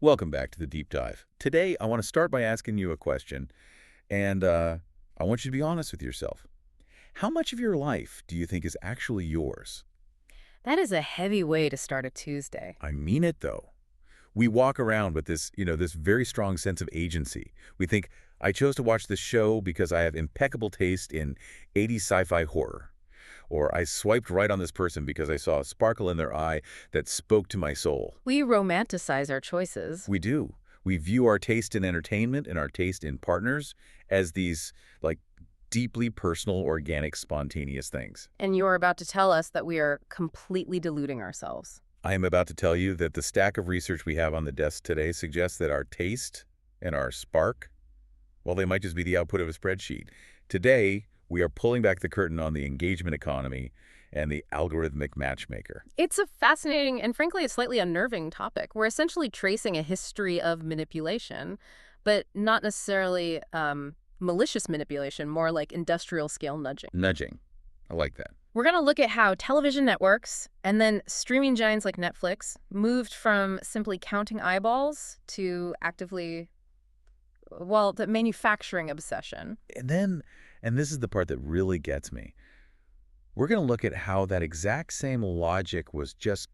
Welcome back to the Deep Dive. Today, I want to start by asking you a question, and I want you to be honest with yourself. How much of your life do you think is actually yours? That is a heavy way to start a Tuesday. I mean it, though. We walk around with this very strong sense of agency. We think, I chose to watch this show because I have impeccable taste in 80s sci-fi horror. Or I swiped right on this person because I saw a sparkle in their eye that spoke to my soul. We romanticize our choices. We do. We view our taste in entertainment and our taste in partners as these, like, deeply personal, organic, spontaneous things. And you're about to tell us that we are completely deluding ourselves. I am about to tell you that the stack of research we have on the desk today suggests that our taste and our spark, well, they might just be the output of a spreadsheet. Today, we are pulling back the curtain on the engagement economy and the algorithmic matchmaker. It's a fascinating and frankly a slightly unnerving topic. We're essentially tracing a history of manipulation, but not necessarily malicious manipulation, more like industrial scale nudging. Nudging. I like that. We're going to look at how television networks and then streaming giants like Netflix moved from simply counting eyeballs to actively, well, the manufacturing obsession. And this is the part that really gets me. We're going to look at how that exact same logic was just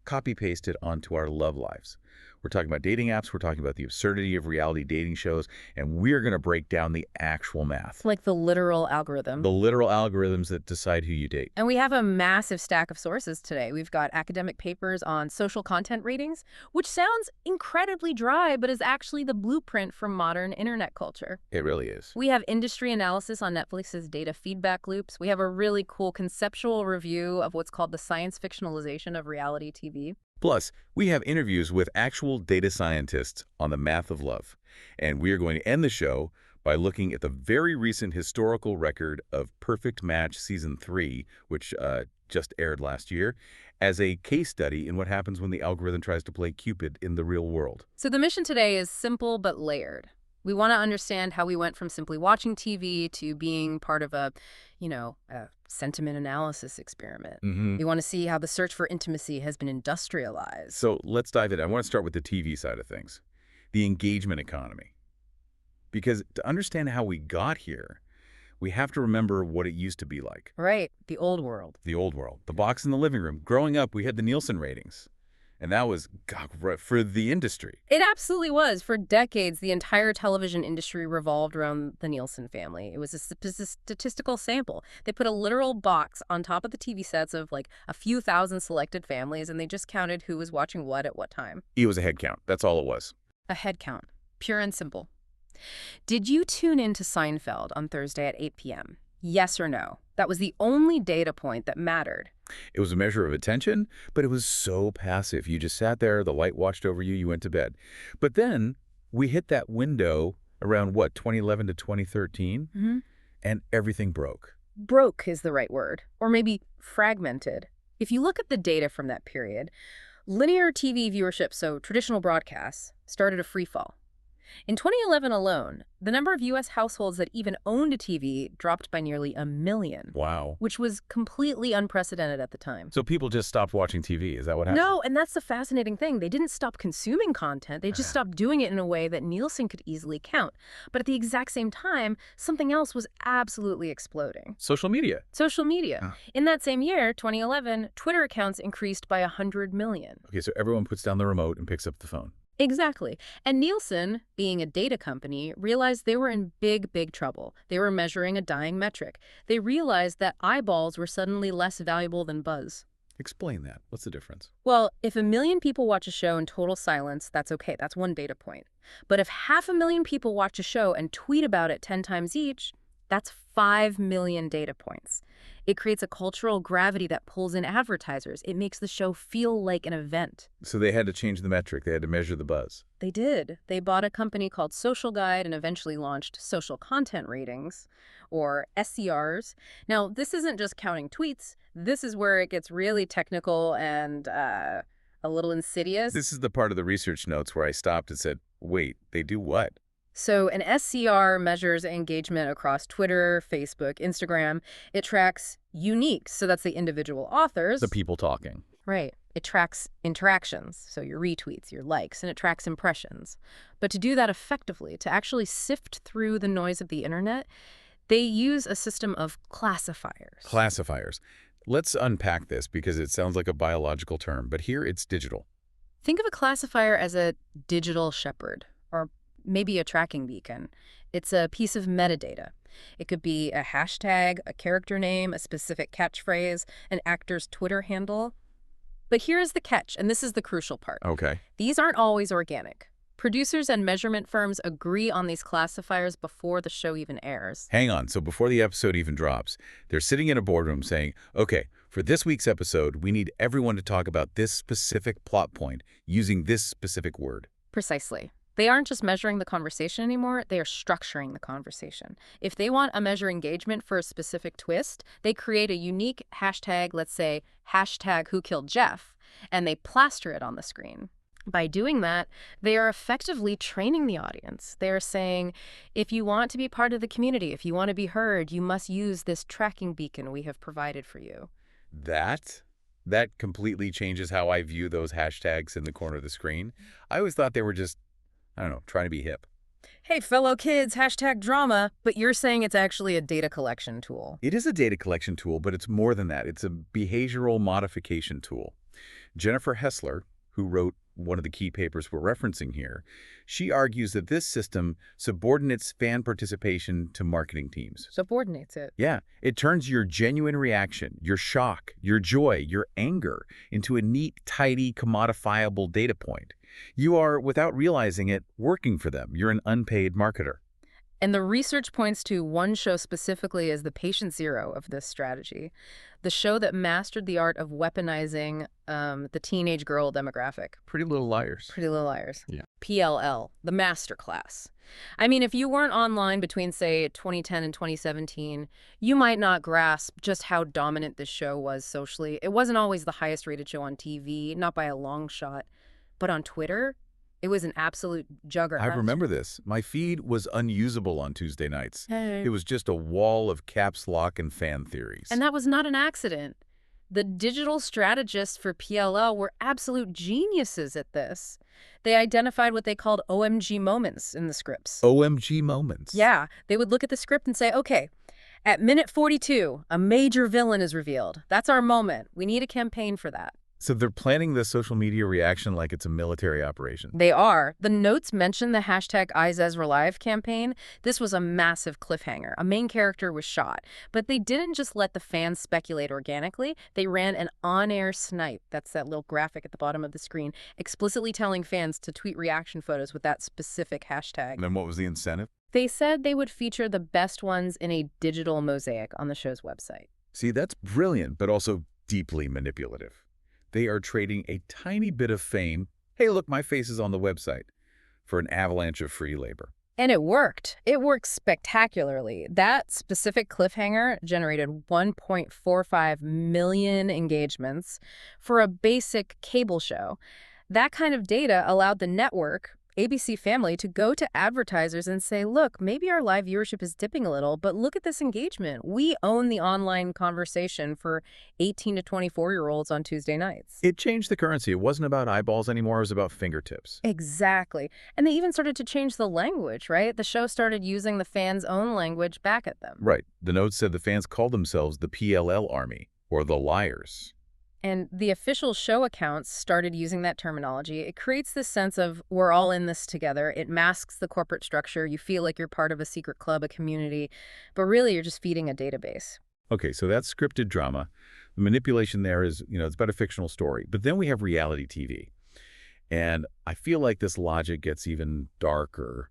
copy-pasted onto our love lives. We're talking about dating apps, we're talking about the absurdity of reality dating shows, and we're going to break down the actual math. Like the literal algorithm. The literal algorithms that decide who you date. And we have a massive stack of sources today. We've got academic papers on social content ratings, which sounds incredibly dry, but is actually the blueprint for modern internet culture. It really is. We have industry analysis on Netflix's data feedback loops. We have a really cool conceptual review of what's called the science fictionalization of reality TV. Plus, we have interviews with actual data scientists on the math of love. And we are going to end the show by looking at the very recent historical record of Perfect Match Season 3, which just aired last year, as a case study in what happens when the algorithm tries to play Cupid in the real world. So the mission today is simple but layered. We want to understand how we went from simply watching TV to being part of a sentiment analysis experiment. We want to see how the search for intimacy has been industrialized. So let's dive in. I want to start with the TV side of things, the engagement economy. Because to understand how we got here, we have to remember what it used to be like. Right, the old world. The old world. The box in the living room. Growing up, we had the Nielsen ratings. And that was, God, for the industry. It absolutely was. For decades, the entire television industry revolved around the Nielsen family. It was a statistical sample. They put a literal box on top of the TV sets of like a few thousand selected families, and they just counted who was watching what at what time. It was a head count. That's all it was. A head count. Pure and simple. Did you tune in to Seinfeld on Thursday at 8 p.m.? Yes or no? That was the only data point that mattered. It was a measure of attention, but it was so passive. You just sat there, the light watched over you, you went to bed. But then we hit that window around, 2011 to 2013, and everything broke. Broke is the right word, or maybe fragmented. If you look at the data from that period, linear TV viewership, so traditional broadcasts, started a free fall. In 2011 alone, the number of U.S. households that even owned a TV dropped by nearly 1 million. Wow. Which was completely unprecedented at the time. So people just stopped watching TV. Is that what happened? No, and that's the fascinating thing. They didn't stop consuming content. They just stopped doing it in a way that Nielsen could easily count. But at the exact same time, something else was absolutely exploding. Social media. Social media. In that same year, 2011, Twitter accounts increased by 100 million. Okay, so everyone puts down the remote and picks up the phone. Exactly. And Nielsen, being a data company, realized they were in big, big trouble. They were measuring a dying metric. They realized that eyeballs were suddenly less valuable than buzz. Explain that. What's the difference? Well, if 1 million people watch a show in total silence, that's okay. That's one data point. But if 500,000 people watch a show and tweet about it 10 times each, that's 5 million data points. It creates a cultural gravity that pulls in advertisers. It makes the show feel like an event. So they had to change the metric. They had to measure the buzz. They did. They bought a company called Social Guide and eventually launched social content ratings, or SCRs. Now, this isn't just counting tweets. This is where it gets really technical and a little insidious. This is the part of the research notes where I stopped and said, wait, they do what? So an SCR measures engagement across Twitter, Facebook, Instagram. It tracks uniques, so that's the individual authors. The people talking. Right. It tracks interactions, so your retweets, your likes, and it tracks impressions. But to do that effectively, to actually sift through the noise of the internet, they use a system of classifiers. Classifiers. Let's unpack this because it sounds like a biological term, but here it's digital. Think of a classifier as a digital shepherd, or maybe a tracking beacon. It's a piece of metadata. It could be a hashtag, a character name, a specific catchphrase, an actor's Twitter handle. But here's the catch, and this is the crucial part. Okay. These aren't always organic. Producers and measurement firms agree on these classifiers before the show even airs. Hang on. So before the episode even drops, they're sitting in a boardroom saying, okay, for this week's episode, we need everyone to talk about this specific plot point using this specific word. Precisely. They aren't just measuring the conversation anymore, they are structuring the conversation. If they want to measure engagement for a specific twist, they create a unique hashtag, let's say, hashtag Who Killed Jeff, and they plaster it on the screen. By doing that, they are effectively training the audience. They are saying, if you want to be part of the community, if you want to be heard, you must use this tracking beacon we have provided for you. That completely changes how I view those hashtags in the corner of the screen. I always thought they were just, I don't know, trying to be hip. Hey, fellow kids, hashtag drama, but you're saying it's actually a data collection tool. It is a data collection tool, but it's more than that. It's a behavioral modification tool. Jennifer Hessler, who wrote one of the key papers we're referencing here, she argues that this system subordinates fan participation to marketing teams. Subordinates it. Yeah, it turns your genuine reaction, your shock, your joy, your anger into a neat, tidy, commodifiable data point. You are, without realizing it, working for them. You're an unpaid marketer. And the research points to one show specifically as the patient zero of this strategy, the show that mastered the art of weaponizing the teenage girl demographic. Pretty Little Liars. Pretty Little Liars. Yeah. PLL, the masterclass. I mean, if you weren't online between, say, 2010 and 2017, you might not grasp just how dominant this show was socially. It wasn't always the highest rated show on TV, not by a long shot. But on Twitter, it was an absolute juggernaut. I remember this. My feed was unusable on Tuesday nights. Hey. It was just a wall of caps lock and fan theories. And that was not an accident. The digital strategists for PLL were absolute geniuses at this. They identified what they called OMG moments in the scripts. OMG moments. Yeah, they would look at the script and say, okay, at minute 42, a major villain is revealed. That's our moment. We need a campaign for that. So they're planning the social media reaction like it's a military operation. They are. The notes mention the hashtag #IsEzraLive campaign. This was a massive cliffhanger. A main character was shot. But they didn't just let the fans speculate organically. They ran an on-air snipe, that's that little graphic at the bottom of the screen, explicitly telling fans to tweet reaction photos with that specific hashtag. And then what was the incentive? They said they would feature the best ones in a digital mosaic on the show's website. See, that's brilliant, but also deeply manipulative. They are trading a tiny bit of fame, hey, look, my face is on the website, for an avalanche of free labor. And it worked. It worked spectacularly. That specific cliffhanger generated 1.45 million engagements for a basic cable show. That kind of data allowed the network, ABC Family, to go to advertisers and say, look, maybe our live viewership is dipping a little, but look at this engagement. We own the online conversation for 18 to 24-year-olds on Tuesday nights. It changed the currency. It wasn't about eyeballs anymore. It was about fingertips. Exactly. And they even started to change the language, right? The show started using the fans' own language back at them. Right. The notes said the fans called themselves the PLL Army, or the Liars. And the official show accounts started using that terminology. It creates this sense of we're all in this together. It masks the corporate structure. You feel like you're part of a secret club, a community, but really you're just feeding a database. Okay, so that's scripted drama. The manipulation there is, it's about a fictional story. But then we have reality TV. And I feel like this logic gets even darker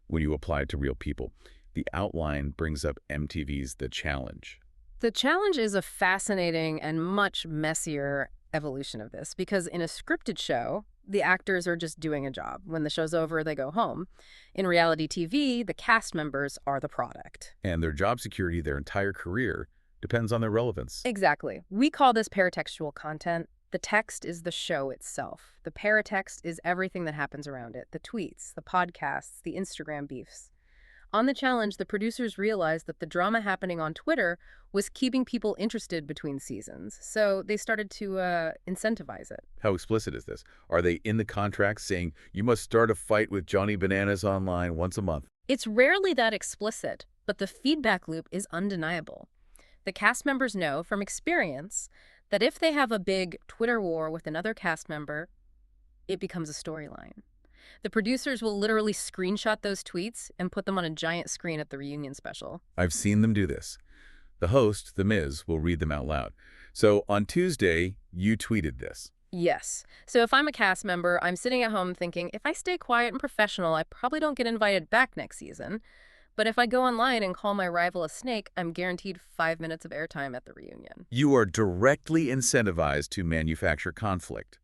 when you apply it to real people. The outline brings up MTV's The Challenge. The Challenge is a fascinating and much messier evolution of this because in a scripted show, the actors are just doing a job. When the show's over, they go home. In reality TV, the cast members are the product. And their job security, their entire career, depends on their relevance. Exactly. We call this paratextual content. The text is the show itself. The paratext is everything that happens around it. The tweets, the podcasts, the Instagram beefs. On the challenge, the producers realized that the drama happening on Twitter was keeping people interested between seasons, so they started to incentivize it. How explicit is this? Are they in the contract saying you must start a fight with Johnny Bananas online once a month? It's rarely that explicit, but the feedback loop is undeniable. The cast members know from experience that if they have a big Twitter war with another cast member, it becomes a storyline. The producers will literally screenshot those tweets and put them on a giant screen at the reunion special. I've seen them do this. The host, The Miz, will read them out loud. So on Tuesday, you tweeted this. Yes. So if I'm a cast member, I'm sitting at home thinking, if I stay quiet and professional, I probably don't get invited back next season. But if I go online and call my rival a snake, I'm guaranteed 5 minutes of airtime at the reunion. You are directly incentivized to manufacture conflict,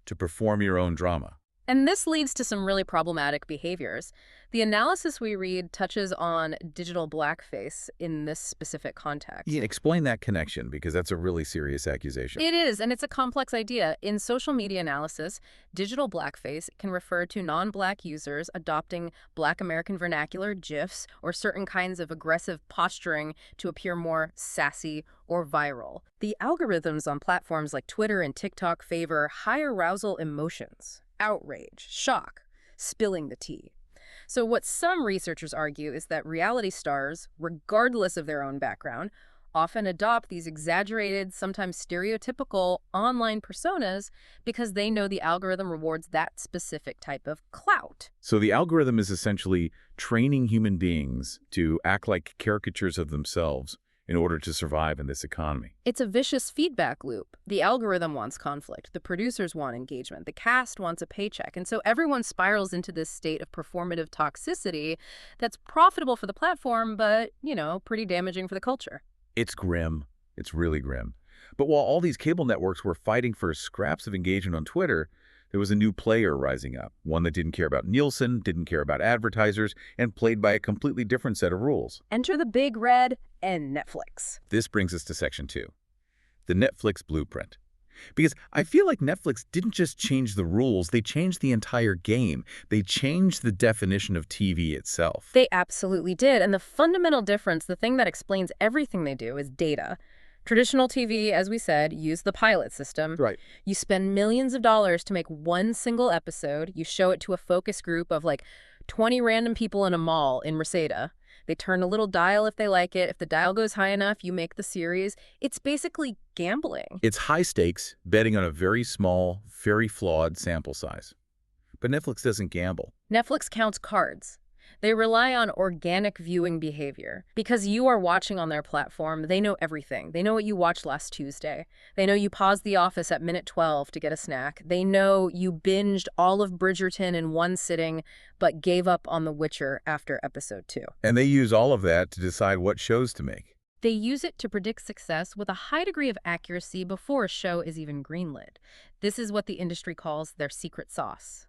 to perform your own drama. And this leads to some really problematic behaviors. The analysis we read touches on digital blackface in this specific context. Yeah, explain that connection, because that's a really serious accusation. It is, and it's a complex idea. In social media analysis, digital blackface can refer to non-Black users adopting Black American vernacular, GIFs, or certain kinds of aggressive posturing to appear more sassy or viral. The algorithms on platforms like Twitter and TikTok favor high arousal emotions. Outrage, shock, spilling the tea. So what some researchers argue is that reality stars, regardless of their own background, often adopt these exaggerated, sometimes stereotypical online personas because they know the algorithm rewards that specific type of clout. So the algorithm is essentially training human beings to act like caricatures of themselves in order to survive in this economy. It's a vicious feedback loop. The algorithm wants conflict, the producers want engagement, the cast wants a paycheck, and so everyone spirals into this state of performative toxicity that's profitable for the platform, but, pretty damaging for the culture. It's grim. It's really grim. But while all these cable networks were fighting for scraps of engagement on Twitter, there was a new player rising up, one that didn't care about Nielsen, didn't care about advertisers, and played by a completely different set of rules. Enter the big red and Netflix. This brings us to Section 2, the Netflix blueprint. Because I feel like Netflix didn't just change the rules, they changed the entire game. They changed the definition of TV itself. They absolutely did. And the fundamental difference, the thing that explains everything they do, is data. Traditional TV, as we said, used the pilot system. Right. You spend millions of dollars to make one single episode. You show it to a focus group of 20 random people in a mall in Reseda. They turn a little dial if they like it. If the dial goes high enough, you make the series. It's basically gambling. It's high stakes, betting on a very small, very flawed sample size. But Netflix doesn't gamble. Netflix counts cards. They rely on organic viewing behavior. Because you are watching on their platform, they know everything. They know what you watched last Tuesday. They know you paused The Office at minute 12 to get a snack. They know you binged all of Bridgerton in one sitting, but gave up on The Witcher after episode 2. And they use all of that to decide what shows to make. They use it to predict success with a high degree of accuracy before a show is even greenlit. This is what the industry calls their secret sauce.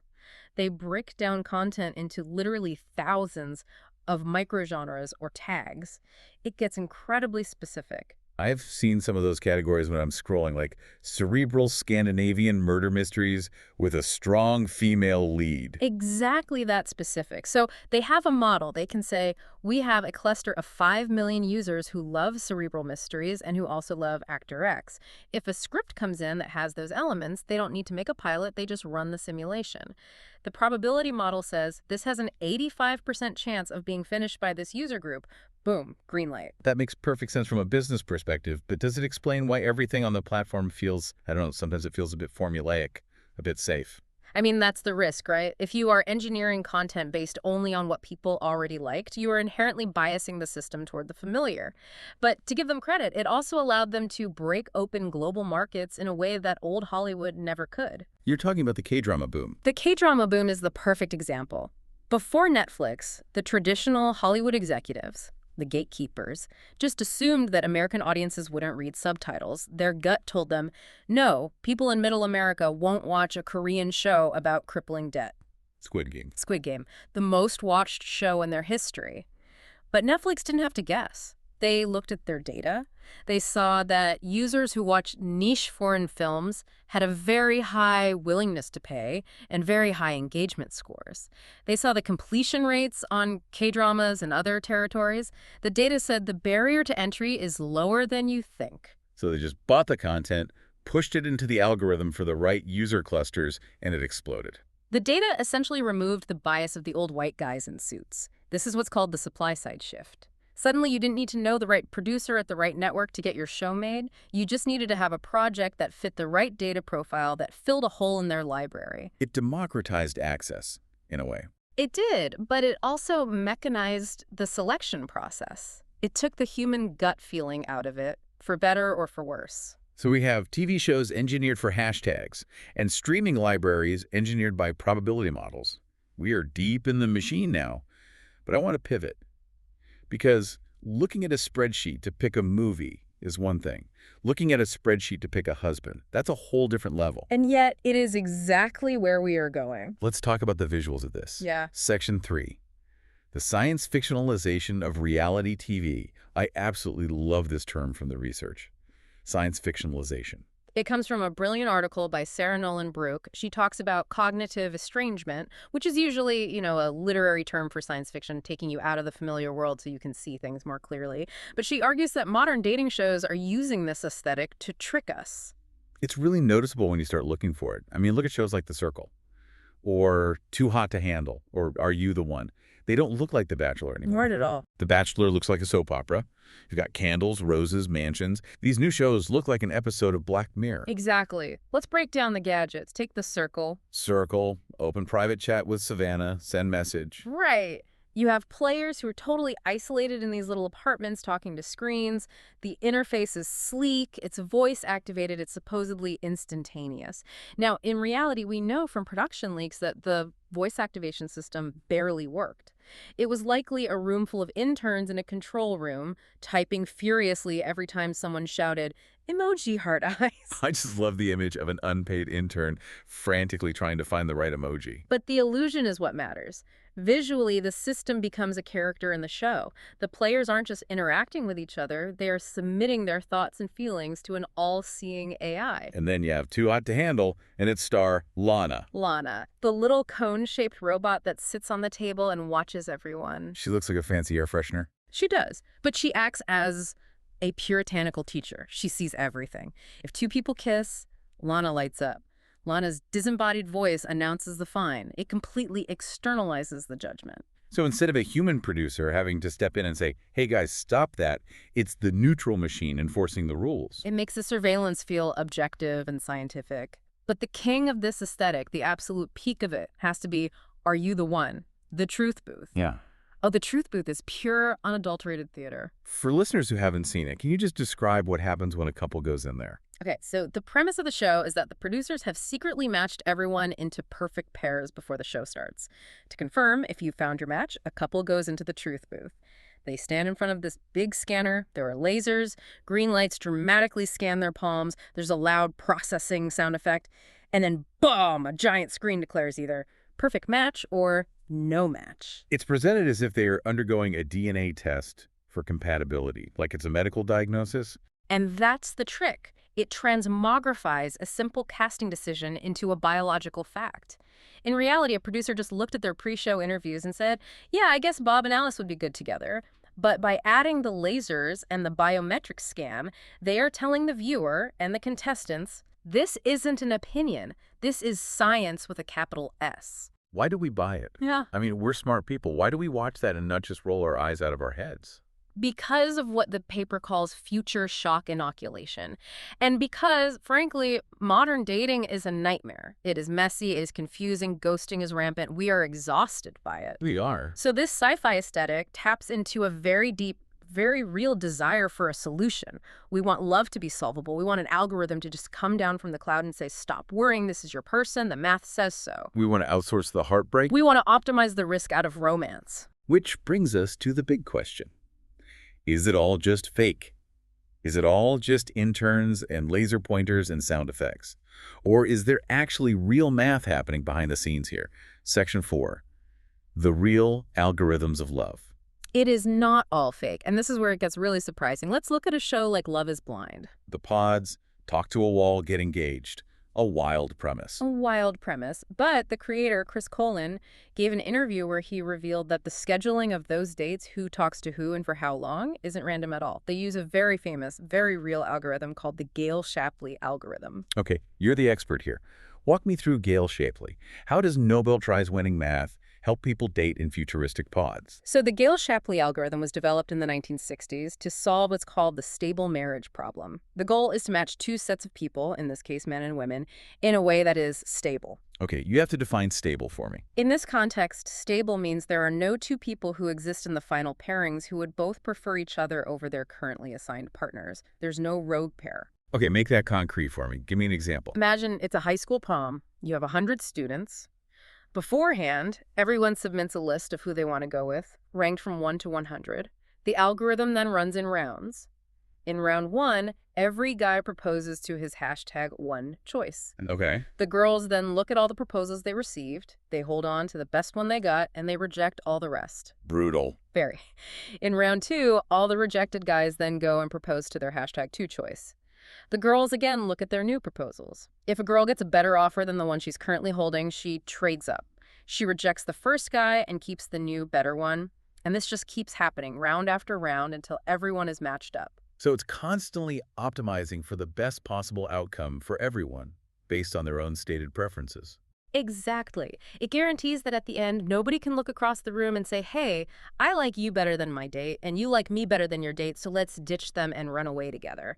They break down content into literally thousands of microgenres or tags. It gets incredibly specific. I've seen some of those categories when I'm scrolling, like cerebral Scandinavian murder mysteries with a strong female lead. Exactly that specific. So they have a model. They can say, we have a cluster of 5 million users who love cerebral mysteries and who also love Actor X. If a script comes in that has those elements, they don't need to make a pilot. They just run the simulation. The probability model says this has an 85% chance of being finished by this user group. Boom, green light. That makes perfect sense from a business perspective, but does it explain why everything on the platform feels, I don't know, sometimes it feels a bit formulaic, a bit safe? I mean, that's the risk, right? If you are engineering content based only on what people already liked, you are inherently biasing the system toward the familiar. But to give them credit, it also allowed them to break open global markets in a way that old Hollywood never could. You're talking about the K-drama boom. The K-drama boom is the perfect example. Before Netflix, the traditional Hollywood executives, the gatekeepers, just assumed that American audiences wouldn't read subtitles. Their gut told them, no, people in Middle America won't watch a Korean show about crippling debt. Squid Game. Squid Game, the most watched show in their history. But Netflix didn't have to guess. They looked at their data. They saw that users who watched niche foreign films had a very high willingness to pay and very high engagement scores. They saw the completion rates on K-dramas and other territories. The data said the barrier to entry is lower than you think. So they just bought the content, pushed it into the algorithm for the right user clusters, and it exploded. The data essentially removed the bias of the old white guys in suits. This is what's called the supply-side shift. Suddenly, you didn't need to know the right producer at the right network to get your show made. You just needed to have a project that fit the right data profile that filled a hole in their library. It democratized access, in a way. It did, but it also mechanized the selection process. It took the human gut feeling out of it, for better or for worse. So we have TV shows engineered for hashtags and streaming libraries engineered by probability models. We are deep in the machine now, but I want to pivot. Because looking at a spreadsheet to pick a movie is one thing. Looking at a spreadsheet to pick a husband, that's a whole different level. And yet, it is exactly where we are going. Let's talk about the visuals of this. Yeah. Section 3. The science fictionalization of reality TV. I absolutely love this term from the research. Science fictionalization. It comes from a brilliant article by Sarah Nolan Brooke. She talks about cognitive estrangement, which is usually, a literary term for science fiction, taking you out of the familiar world so you can see things more clearly. But she argues that modern dating shows are using this aesthetic to trick us. It's really noticeable when you start looking for it. I mean, look at shows like The Circle, or Too Hot to Handle, or Are You the One? They don't look like The Bachelor anymore. Not at all. The Bachelor looks like a soap opera. You've got candles, roses, mansions. These new shows look like an episode of Black Mirror. Exactly. Let's break down the gadgets. Take The Circle. Circle, open private chat with Savannah, send message. Right. You have players who are totally isolated in these little apartments talking to screens. The interface is sleek, it's voice activated, it's supposedly instantaneous. Now, in reality, we know from production leaks that the voice activation system barely worked. It was likely a room full of interns in a control room, typing furiously every time someone shouted, "Emoji heart eyes." I just love the image of an unpaid intern frantically trying to find the right emoji. But the illusion is what matters. Visually, the system becomes a character in the show. The players aren't just interacting with each other, they are submitting their thoughts and feelings to an all-seeing AI. And then you have Too Hot to Handle, and its star, Lana. Lana, the little cone-shaped robot that sits on the table and watches everyone. She looks like a fancy air freshener. She does, but she acts as a puritanical teacher. She sees everything. If two people kiss, Lana lights up. Lana's disembodied voice announces the fine. It completely externalizes the judgment. So instead of a human producer having to step in and say, hey guys, stop that, it's the neutral machine enforcing the rules. It makes the surveillance feel objective and scientific. But the king of this aesthetic, the absolute peak of it, has to be, Are You the One? The Truth Booth. Yeah. Oh, the Truth Booth is pure, unadulterated theater. For listeners who haven't seen it, can you just describe what happens when a couple goes in there? Okay, so the premise of the show is that the producers have secretly matched everyone into perfect pairs before the show starts. To confirm if you found your match, a couple goes into the Truth Booth. They stand in front of this big scanner. There are lasers. Green lights dramatically scan their palms. There's a loud processing sound effect. And then, boom, a giant screen declares either perfect match or no match. It's presented as if they are undergoing a DNA test for compatibility, like it's a medical diagnosis. And that's the trick. It transmogrifies a simple casting decision into a biological fact. In reality, a producer just looked at their pre-show interviews and said, yeah, I guess Bob and Alice would be good together. But by adding the lasers and the biometric scam, they are telling the viewer and the contestants, this isn't an opinion. This is science with a capital S. Why do we buy it? Yeah. I mean, we're smart people. Why do we watch that and not just roll our eyes out of our heads? Because of what the paper calls future shock inoculation. And because, frankly, modern dating is a nightmare. It is messy, it is confusing, ghosting is rampant. We are exhausted by it. We are. So this sci-fi aesthetic taps into a very deep, very real desire for a solution. We want love to be solvable. We want an algorithm to just come down from the cloud and say, stop worrying, this is your person, the math says so. We want to outsource the heartbreak. We want to optimize the risk out of romance. Which brings us to the big question. Is it all just fake? Is it all just interns and laser pointers and sound effects? Or is there actually real math happening behind the scenes here? Section 4. The real algorithms of love. It is not all fake, and this is where it gets really surprising. Let's look at a show like Love is Blind. The pods, talk to a wall, get engaged. A wild premise. A wild premise, but the creator, Chris Colin, gave an interview where he revealed that the scheduling of those dates, who talks to who and for how long, isn't random at all. They use a very famous, very real algorithm called the Gale-Shapley algorithm. Okay, you're the expert here. Walk me through Gale-Shapley. How does Nobel Prize-winning math help people date in futuristic pods? So the Gale-Shapley algorithm was developed in the 1960s to solve what's called the stable marriage problem. The goal is to match two sets of people, in this case men and women, in a way that is stable. Okay, you have to define stable for me. In this context, stable means there are no two people who exist in the final pairings who would both prefer each other over their currently assigned partners. There's no rogue pair. Okay, make that concrete for me. Give me an example. Imagine it's a high school prom. You have 100 students. Beforehand, everyone submits a list of who they want to go with, ranked from 1 to 100. The algorithm then runs in rounds. In round 1, every guy proposes to his hashtag one choice. Okay. The girls then look at all the proposals they received, they hold on to the best one they got, and they reject all the rest. Brutal. Very. In round 2, all the rejected guys then go and propose to their hashtag two choice. The girls again look at their new proposals. If a girl gets a better offer than the one she's currently holding, she trades up. She rejects the first guy and keeps the new, better one. And this just keeps happening round after round until everyone is matched up. So it's constantly optimizing for the best possible outcome for everyone, based on their own stated preferences. Exactly. It guarantees that at the end, nobody can look across the room and say, hey, I like you better than my date, and you like me better than your date, so let's ditch them and run away together.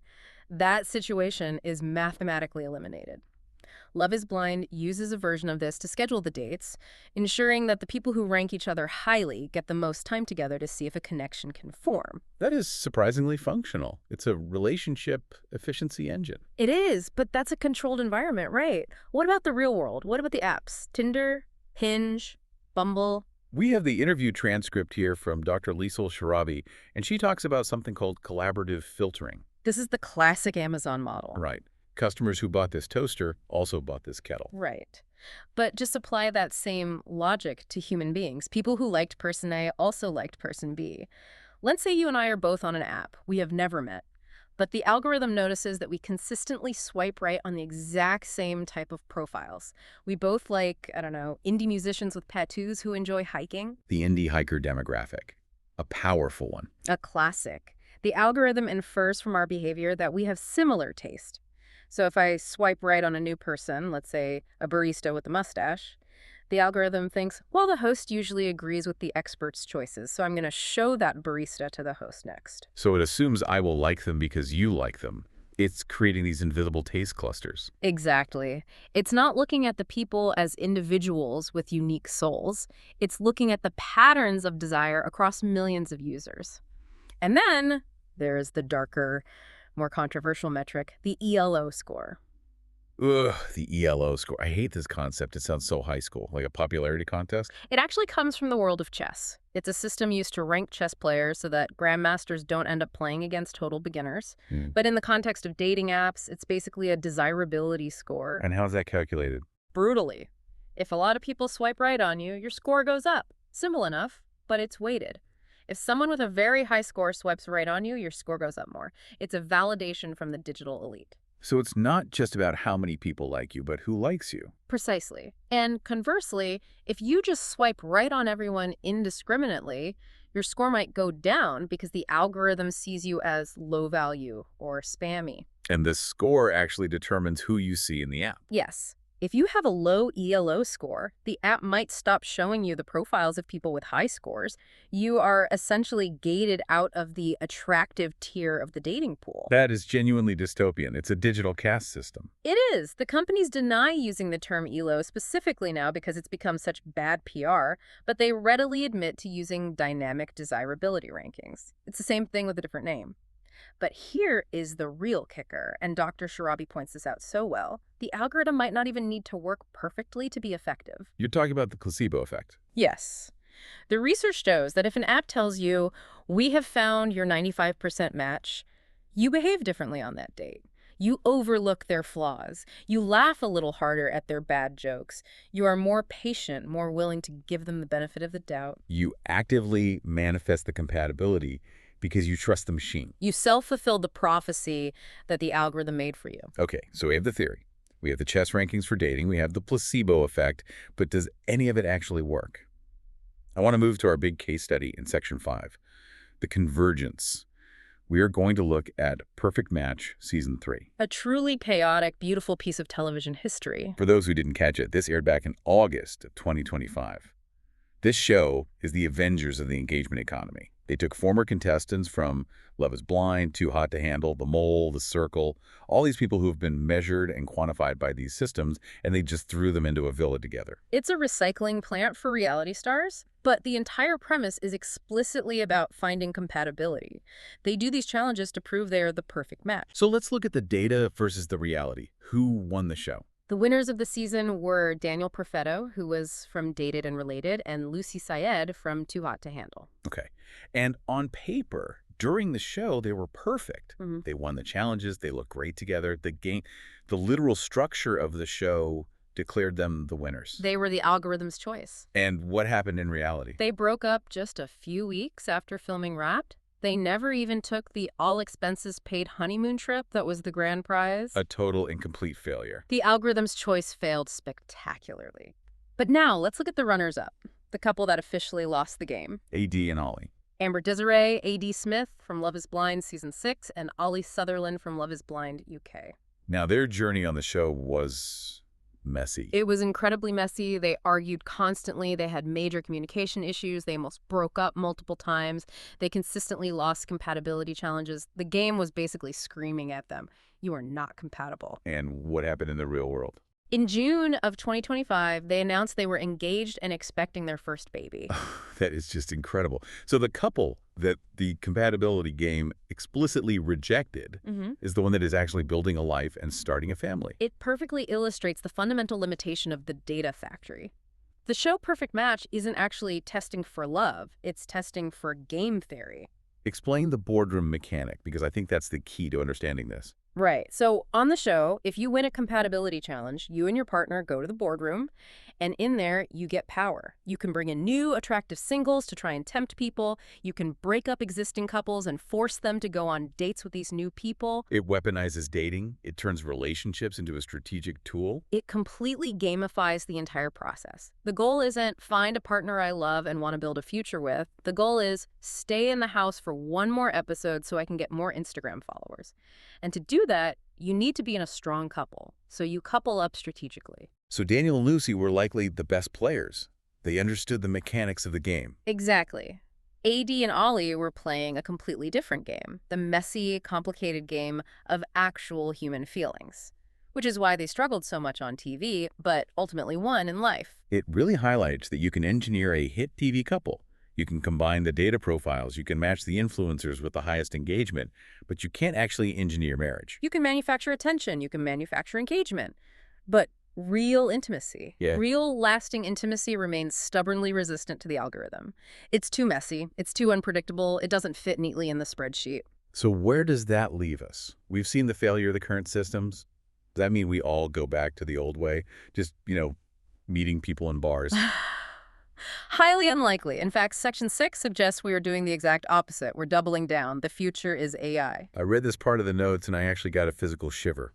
That situation is mathematically eliminated. Love is Blind uses a version of this to schedule the dates, ensuring that the people who rank each other highly get the most time together to see if a connection can form. That is surprisingly functional. It's a relationship efficiency engine. It is, but that's a controlled environment, right? What about the real world? What about the apps? Tinder, Hinge, Bumble? We have the interview transcript here from Dr. Liesel Sharabi, and she talks about something called collaborative filtering. This is the classic Amazon model. Right. Customers who bought this toaster also bought this kettle. Right. But just apply that same logic to human beings. People who liked person A also liked person B. Let's say you and I are both on an app. We have never met. But the algorithm notices that we consistently swipe right on the exact same type of profiles. We both like, I don't know, indie musicians with tattoos who enjoy hiking. The indie hiker demographic. A powerful one. A classic. The algorithm infers from our behavior that we have similar taste. So if I swipe right on a new person, let's say a barista with a mustache, the algorithm thinks, well, the host usually agrees with the expert's choices, so I'm going to show that barista to the host next. So it assumes I will like them because you like them. It's creating these invisible taste clusters. Exactly. It's not looking at the people as individuals with unique souls. It's looking at the patterns of desire across millions of users. And then there's the darker, more controversial metric, the ELO score. Ugh, the ELO score. I hate this concept. It sounds so high school, like a popularity contest. It actually comes from the world of chess. It's a system used to rank chess players so that grandmasters don't end up playing against total beginners. But in the context of dating apps, it's basically a desirability score. And how's that calculated? Brutally. If a lot of people swipe right on you, your score goes up. Simple enough, but it's weighted. If someone with a very high score swipes right on you, your score goes up more. It's a validation from the digital elite. So it's not just about how many people like you, but who likes you. Precisely. And conversely, if you just swipe right on everyone indiscriminately, your score might go down because the algorithm sees you as low value or spammy. And the score actually determines who you see in the app. Yes. If you have a low ELO score, the app might stop showing you the profiles of people with high scores. You are essentially gated out of the attractive tier of the dating pool. That is genuinely dystopian. It's a digital caste system. It is. The companies deny using the term ELO specifically now because it's become such bad PR, but they readily admit to using dynamic desirability rankings. It's the same thing with a different name. But here is the real kicker, and Dr. Sharabi points this out so well. The algorithm might not even need to work perfectly to be effective. You're talking about the placebo effect. Yes. The research shows that if an app tells you, we have found your 95% match, you behave differently on that date. You overlook their flaws. You laugh a little harder at their bad jokes. You are more patient, more willing to give them the benefit of the doubt. You actively manifest the compatibility because you trust the machine. You self-fulfill the prophecy that the algorithm made for you. Okay, so we have the theory. We have the chess rankings for dating. We have the placebo effect. But does any of it actually work? I want to move to our big case study in Section 5, the convergence. We are going to look at Perfect Match Season 3. A truly chaotic, beautiful piece of television history. For those who didn't catch it, this aired back in August of 2025. This show is the Avengers of the engagement economy. They took former contestants from Love is Blind, Too Hot to Handle, The Mole, The Circle, all these people who have been measured and quantified by these systems, and they just threw them into a villa together. It's a recycling plant for reality stars, but the entire premise is explicitly about finding compatibility. They do these challenges to prove they are the perfect match. So let's look at the data versus the reality. Who won the show? The winners of the season were Daniel Perfetto, who was from Dated and Related, and Lucy Syed from Too Hot to Handle. Okay. And on paper, during the show, they were perfect. Mm-hmm. They won the challenges. They looked great together. The literal structure of the show declared them the winners. They were the algorithm's choice. And what happened in reality? They broke up just a few weeks after filming Wrapped. They never even took the all-expenses-paid honeymoon trip that was the grand prize. A total and complete failure. The algorithm's choice failed spectacularly. But now, let's look at the runners-up, the couple that officially lost the game. A.D. and Ollie. Amber Desiree, A.D. Smith from Love is Blind Season 6, and Ollie Sutherland from Love is Blind UK. Now, their journey on the show was messy. It was incredibly messy. They argued constantly. They had major communication issues. They almost broke up multiple times. They consistently lost compatibility challenges. The game was basically screaming at them, "You are not compatible." And what happened in the real world? In June of 2025, they announced they were engaged and expecting their first baby. That is just incredible. So the couple that the compatibility game explicitly rejected is the one that is actually building a life and starting a family. It perfectly illustrates the fundamental limitation of the data factory. The show Perfect Match isn't actually testing for love. It's testing for game theory. Explain the boardroom mechanic, because I think that's the key to understanding this. Right. So on the show, if you win a compatibility challenge, you and your partner go to the boardroom, and in there, you get power. You can bring in new, attractive singles to try and tempt people. You can break up existing couples and force them to go on dates with these new people. It weaponizes dating. It turns relationships into a strategic tool. It completely gamifies the entire process. The goal isn't find a partner I love and want to build a future with. The goal is stay in the house for one more episode so I can get more Instagram followers. And to do that, you need to be in a strong couple. So you couple up strategically. So Daniel and Lucy were likely the best players. They understood the mechanics of the game. Exactly. A.D. and Ollie were playing a completely different game, the messy, complicated game of actual human feelings, which is why they struggled so much on TV, but ultimately won in life. It really highlights that you can engineer a hit TV couple. You can combine the data profiles, you can match the influencers with the highest engagement, but you can't actually engineer marriage. You can manufacture attention, you can manufacture engagement, but real intimacy, real lasting intimacy remains stubbornly resistant to the algorithm. It's too messy, it's too unpredictable, it doesn't fit neatly in the spreadsheet. So where does that leave us? We've seen the failure of the current systems. Does that mean we all go back to the old way? Just, meeting people in bars? Highly unlikely. In fact, Section 6 suggests we are doing the exact opposite. We're doubling down. The future is AI. I read this part of the notes and I actually got a physical shiver.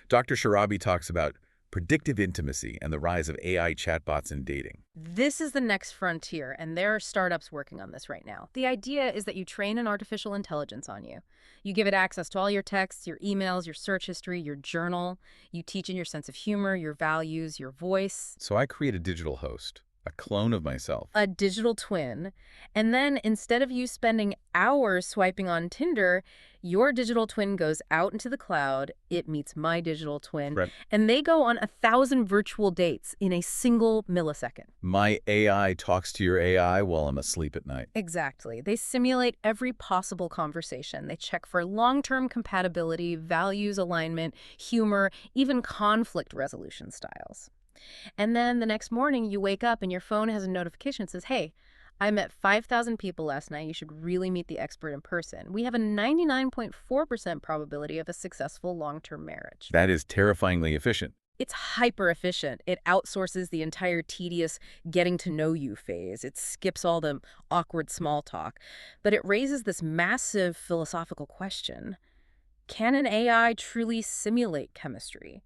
Dr. Sharabi talks about predictive intimacy and the rise of AI chatbots in dating. This is the next frontier, and there are startups working on this right now. The idea is that you train an artificial intelligence on you. You give it access to all your texts, your emails, your search history, your journal. You teach it your sense of humor, your values, your voice. So I create a digital host, a clone of myself. A digital twin. And then instead of you spending hours swiping on Tinder, your digital twin goes out into the cloud, it meets my digital twin, Right. and they go on 1,000 virtual dates in a single millisecond. My AI talks to your AI while I'm asleep at night. Exactly. They simulate every possible conversation. They check for long-term compatibility, values alignment, humor, even conflict resolution styles. And then the next morning you wake up and your phone has a notification that says, "Hey, I met 5,000 people last night. You should really meet the expert in person. We have a 99.4% probability of a successful long-term marriage. That is terrifyingly efficient. It's hyper efficient. It outsources the entire tedious getting to know you phase. It skips all the awkward small talk. But it raises this massive philosophical question. Can an AI truly simulate chemistry?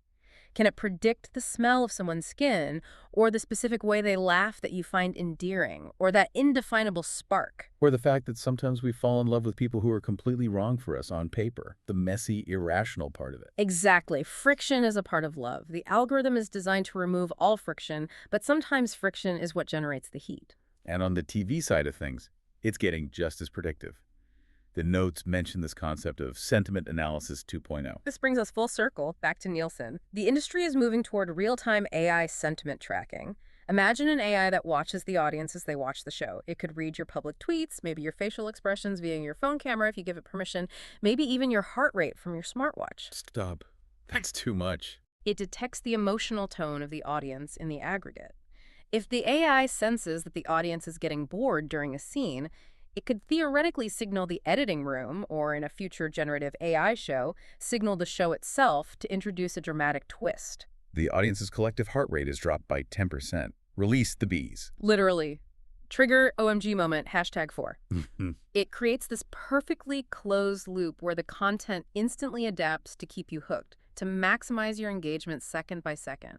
Can it predict the smell of someone's skin, or the specific way they laugh that you find endearing, or that indefinable spark? Or the fact that sometimes we fall in love with people who are completely wrong for us on paper, the messy, irrational part of it. Exactly. Friction is a part of love. The algorithm is designed to remove all friction, but sometimes friction is what generates the heat. And on the TV side of things, it's getting just as predictive. The notes mention this concept of sentiment analysis 2.0. This brings us full circle back to Nielsen. The industry is moving toward real-time AI sentiment tracking. Imagine an AI that watches the audience as they watch the show. It could read your public tweets, maybe your facial expressions via your phone camera if you give it permission, maybe even your heart rate from your smartwatch. Stop. That's too much. It detects the emotional tone of the audience in the aggregate. If the AI senses that the audience is getting bored during a scene, it could theoretically signal the editing room, or in a future generative AI show, signal the show itself to introduce a dramatic twist. The audience's collective heart rate is dropped by 10%. Release the bees. Literally. Trigger OMG moment, #4. It creates this perfectly closed loop where the content instantly adapts to keep you hooked, to maximize your engagement second by second.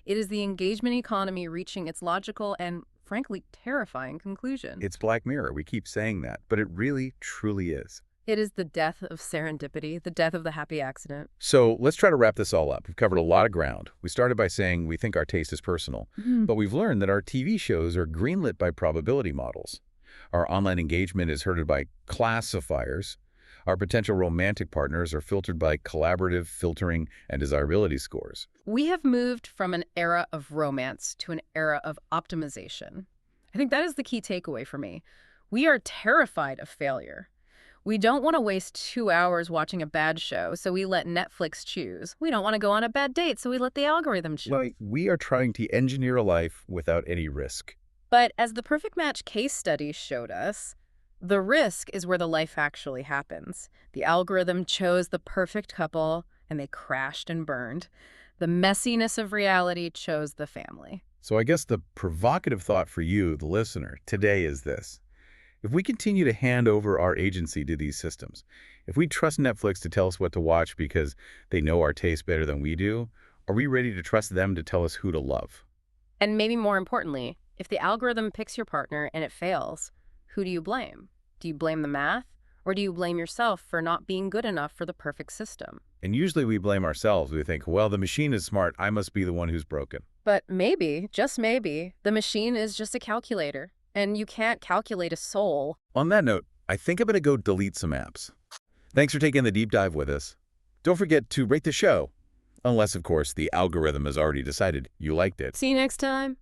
It is the engagement economy reaching its logical and, frankly, terrifying conclusion. It's Black Mirror. We keep saying that, but it really, truly is. It is the death of serendipity, the death of the happy accident. So let's try to wrap this all up. We've covered a lot of ground. We started by saying we think our taste is personal, but we've learned that our TV shows are greenlit by probability models. Our online engagement is herded by classifiers. Our potential romantic partners are filtered by collaborative filtering and desirability scores. We have moved from an era of romance to an era of optimization. I think that is the key takeaway for me. We are terrified of failure. We don't want to waste 2 hours watching a bad show, so we let Netflix choose. We don't want to go on a bad date, so we let the algorithm choose. Well, we are trying to engineer a life without any risk. But as the Perfect Match case study showed us, the risk is where the life actually happens. The algorithm chose the perfect couple, and they crashed and burned. The messiness of reality chose the family. So I guess the provocative thought for you, the listener, today is this. If we continue to hand over our agency to these systems, if we trust Netflix to tell us what to watch because they know our taste better than we do, are we ready to trust them to tell us who to love? And maybe more importantly, if the algorithm picks your partner and it fails, who do you blame? Do you blame the math? Or do you blame yourself for not being good enough for the perfect system? And usually we blame ourselves. We think, well, the machine is smart. I must be the one who's broken. But maybe, just maybe, the machine is just a calculator, and you can't calculate a soul. On that note, I think I'm going to go delete some apps. Thanks for taking the deep dive with us. Don't forget to rate the show. Unless, of course, the algorithm has already decided you liked it. See you next time.